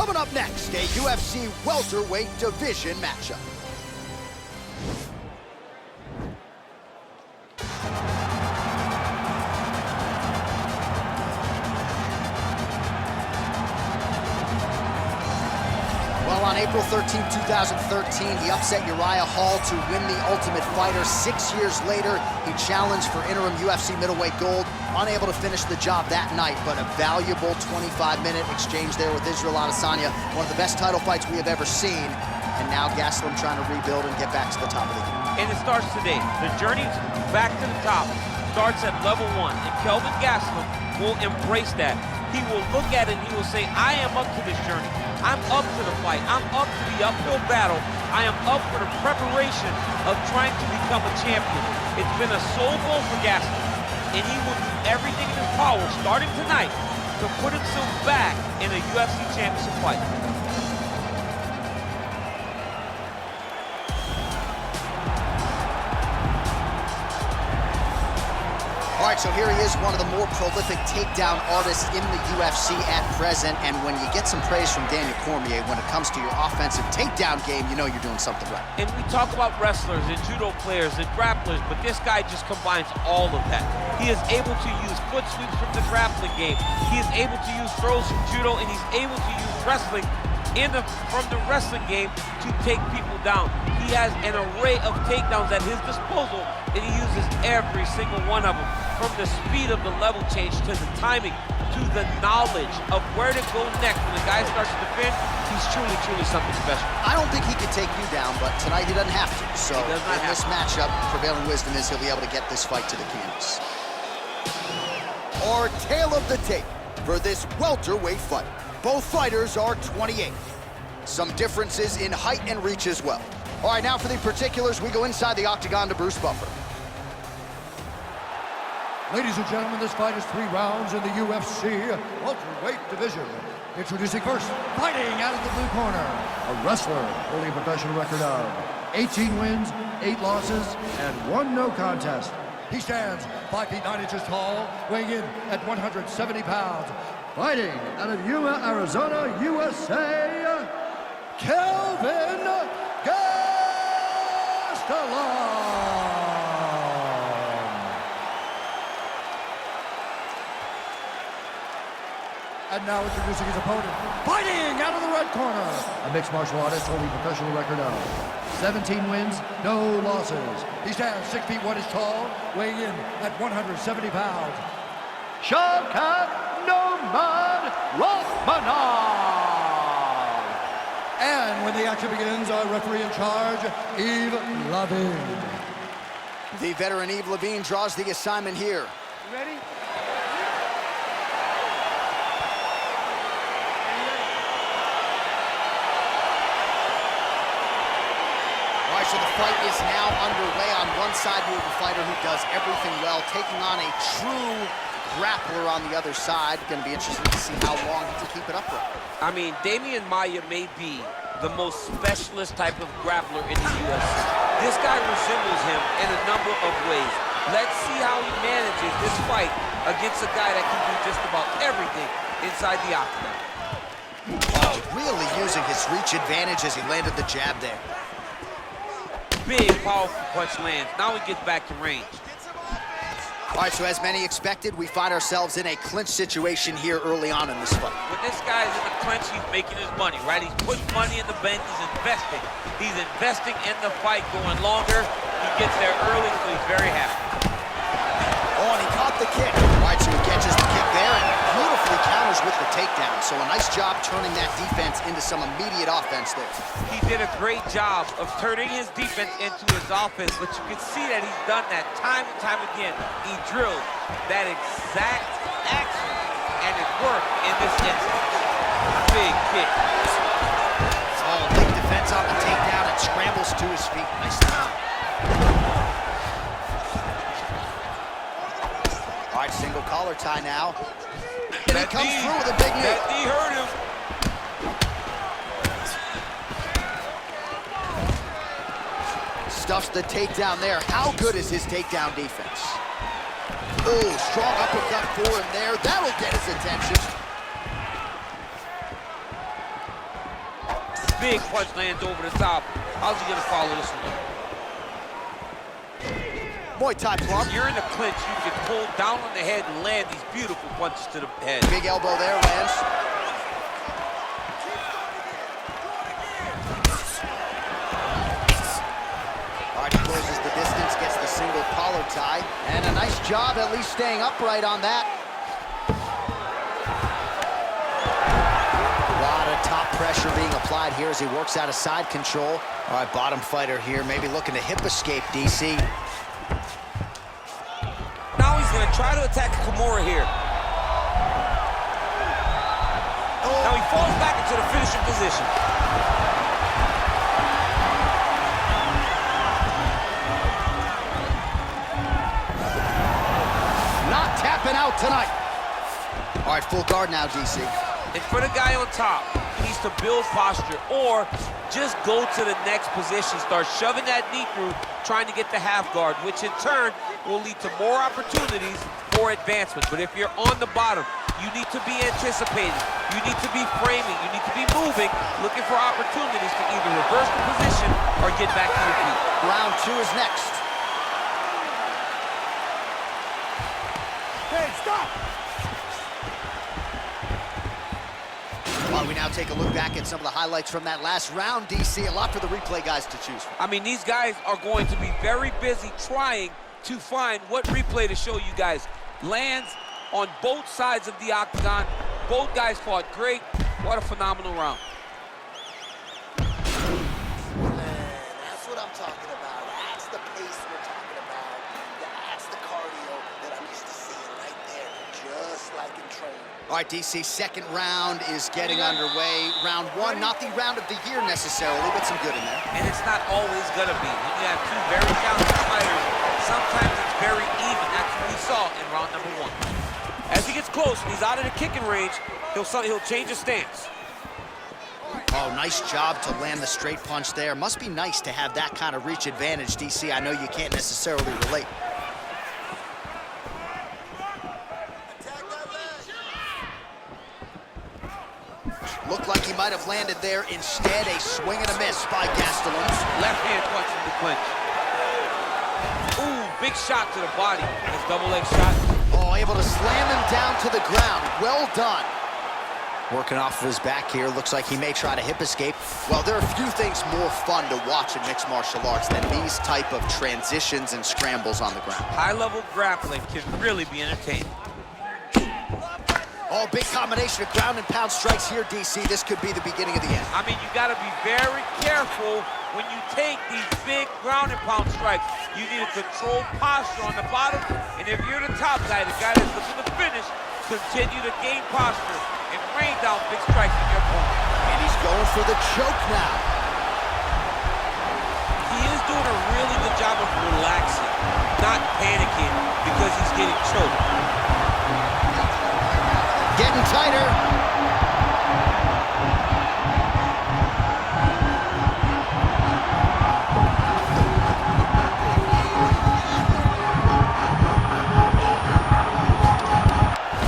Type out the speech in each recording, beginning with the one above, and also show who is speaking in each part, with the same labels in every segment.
Speaker 1: Coming up next, a UFC welterweight division matchup. Well, on April 13, 2013, he upset Uriah Hall to win the Ultimate Fighter. 6 years later, he challenged for interim UFC middleweight gold, unable to finish the job that night, but a valuable 25-minute exchange there with Israel Adesanya, one of the best title fights we have ever seen. And now Gastelum trying to rebuild and get back to the top of the game.
Speaker 2: And it starts today. The journey back to the top starts at level 1, and Kelvin Gastelum will embrace that. He will look at it and he will say, I am up to this journey. I'm up to the fight. I'm up to the uphill battle. I am up for the preparation of trying to become a champion. It's been a sole goal for Gastelum, and he will do everything in his power, starting tonight, to put himself back in a UFC championship fight.
Speaker 1: All right, so here he is, one of the more prolific takedown artists in the UFC at present. And when you get some praise from Daniel Cormier when it comes to your offensive takedown game, you know you're doing something right.
Speaker 2: And we talk about wrestlers and judo players and grapplers, but this guy just combines all of that. He is able to use foot sweeps from the grappling game. He is able to use throws from judo, and he's able to use wrestling from the wrestling game to take people down. He has an array of takedowns at his disposal, and he uses every single one of them. From the speed of the level change, to the timing, to the knowledge of where to go next when the guy starts to defend, he's truly, truly something special.
Speaker 1: I don't think he could take you down, but tonight he doesn't have to. So in this matchup, prevailing wisdom is he'll be able to get this fight to the canvas. Our tale of the tape for this welterweight fight. Both fighters are 28. Some differences in height and reach as well. All right, now for the particulars, we go inside the octagon to Bruce Buffer.
Speaker 3: Ladies and gentlemen, this fight is 3 rounds in the UFC welterweight division. Introducing first, fighting out of the blue corner, a wrestler holding a professional record of 18 wins, 8 losses, and 1 no contest. He stands 5 feet 9 inches tall, weighing in at 170 pounds. Fighting out of Yuma, Arizona, USA, Kelvin Gastelum. And now introducing his opponent, fighting out of the red corner, a mixed martial artist holding a professional record of 17 wins, no losses. He stands 6 feet 1 inches tall, weighing in at 170 pounds. Shavkat Rakhmonov. And when the action begins, our referee in charge, Yves Levine.
Speaker 1: The veteran Yves Levine draws the assignment here.
Speaker 4: You ready?
Speaker 1: So the fight is now underway. On one side, you have a fighter who does everything well, taking on a true grappler on the other side. Going to be interesting to see how long he can keep it up for.
Speaker 2: I mean, Damian Maia may be the most specialist type of grappler in the UFC. This guy resembles him in a number of ways. Let's see how he manages this fight against a guy that can do just about everything inside the octagon.
Speaker 1: Oh, really using his reach advantage as he landed the jab there.
Speaker 2: Big, powerful punch lands. Now he gets back to range.
Speaker 1: All right, so as many expected, we find ourselves in a clinch situation here early on in this fight.
Speaker 2: When this guy's in the clinch, he's making his money, right? He's putting money in the bank, he's investing. He's investing in the fight, going longer. He gets there early, so he's very happy.
Speaker 1: Oh, and he caught the kick. All right, so he catches the kick there and beautifully counters with the takedown. So a nice job turning that defense into some immediate offense there.
Speaker 2: He did a great job of turning his defense into his offense, but you can see that he's done that time and time again. He drilled that exact action, and it worked in this instance. Big kick.
Speaker 1: Oh, big defense on the takedown and scrambles to his feet. Nice job. All right, single collar tie now. And he comes through with a big knee.
Speaker 2: That knee hurt him.
Speaker 1: Stuffs the takedown there. How good is his takedown defense? Oh, strong uppercut for him there. That'll get his attention.
Speaker 2: big punch lands over the top. How's he gonna follow this one up?
Speaker 1: Muay Thai plug.
Speaker 2: You're in the clinch, you can pull down on the head and land these beautiful punches to the head.
Speaker 1: Big elbow there, lands. All right, he closes the distance, gets the single collar tie. And a nice job at least staying upright on that. A lot of top pressure being applied here as he works out of side control. All right, bottom fighter here, maybe looking to hip escape, DC.
Speaker 2: Now he's gonna try to attack Kimura here.
Speaker 1: Oh.
Speaker 2: Now he falls back into the finishing position.
Speaker 1: Not tapping out tonight. All right, full guard now, DC.
Speaker 2: And for the guy on top, he needs to build posture or just go to the next position, start shoving that knee through, trying to get the half guard, which in turn will lead to more opportunities for advancement. But if you're on the bottom, you need to be anticipating, you need to be framing, you need to be moving, looking for opportunities to either reverse the position or get back to your feet.
Speaker 1: Round 2 is next.
Speaker 3: Hey, stop!
Speaker 1: While we now take a look back at some of the highlights from that last round, DC, a lot for the replay guys to choose from.
Speaker 2: I mean, these guys are going to be very busy trying to find what replay to show you guys. Lands on both sides of the octagon. Both guys fought great. What a phenomenal round.
Speaker 1: That's what I'm talking about. That's the pace we're talking about. That's the cardio that I'm used to seeing right there, just like in training. All right, DC, second round is getting underway. Round 1, not the round of the year necessarily, but some good in there.
Speaker 2: And it's not always gonna be. When you have two very talented fighters, sometimes it's very even. That's what we saw in round number 1. As he gets close and he's out of the kicking range, he'll change his stance.
Speaker 1: Oh, nice job to land the straight punch there. Must be nice to have that kind of reach advantage, DC. I know you can't necessarily relate. Looked like he might have landed there. Instead, a swing and a miss by Gastelum.
Speaker 2: Left hand punch in the clinch. Ooh, big shot to the body. His double leg shot.
Speaker 1: Oh, able to slam him down to the ground. Well done. Working off of his back here. Looks like he may try to hip escape. Well, there are a few things more fun to watch in mixed martial arts than these type of transitions and scrambles on the ground.
Speaker 2: High-level grappling can really be entertaining.
Speaker 1: Oh, big combination of ground and pound strikes here, DC. This could be the beginning of the end.
Speaker 2: I mean, you got to be very careful when you take these big ground and pound strikes. You need a controlled posture on the bottom, and if you're the top guy, the guy that's looking to finish, continue to gain posture and rain down big strikes on your opponent.
Speaker 1: And he's going for the choke now.
Speaker 2: He is doing a really good job of relaxing, not panicking because he's getting choked.
Speaker 1: Getting tighter.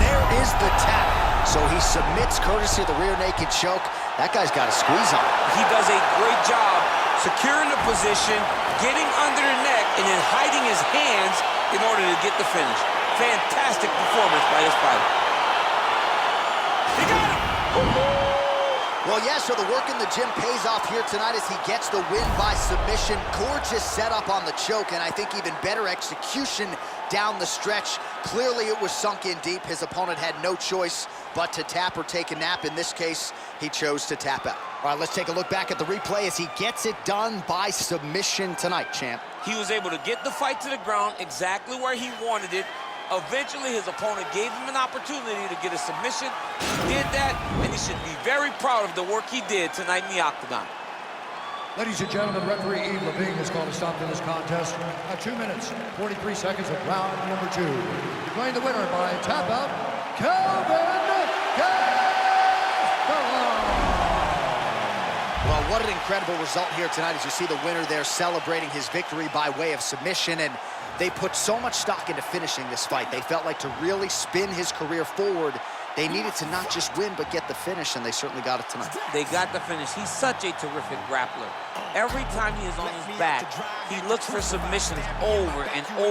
Speaker 1: There is the tap. So he submits courtesy of the rear naked choke. That guy's got a squeeze on.
Speaker 2: He does a great job securing the position, getting under the neck, and then hiding his hands in order to get the finish. Fantastic performance by this fighter. He got him!
Speaker 1: Well, yeah, so the work in the gym pays off here tonight as he gets the win by submission. Gorgeous setup on the choke, and I think even better execution down the stretch. Clearly, it was sunk in deep. His opponent had no choice but to tap or take a nap. In this case, he chose to tap out. All right, let's take a look back at the replay as he gets it done by submission tonight, champ.
Speaker 2: He was able to get the fight to the ground exactly where he wanted it. Eventually, his opponent gave him an opportunity to get a submission. He did that, and he should be very proud of the work he did tonight in the octagon.
Speaker 3: Ladies and gentlemen, referee Yves Levine has called a stop to this contest at 2 minutes, 43 seconds of round number 2. Declaring the winner by tap out, Kelvin Gastelum.
Speaker 1: Well, what an incredible result here tonight as you see the winner there celebrating his victory by way of submission, and they put so much stock into finishing this fight. They felt like to really spin his career forward, They needed to not just win, but get the finish, and they certainly got it tonight.
Speaker 2: They got the finish. He's such a terrific grappler. Every time he is on his back, he looks for submissions over and over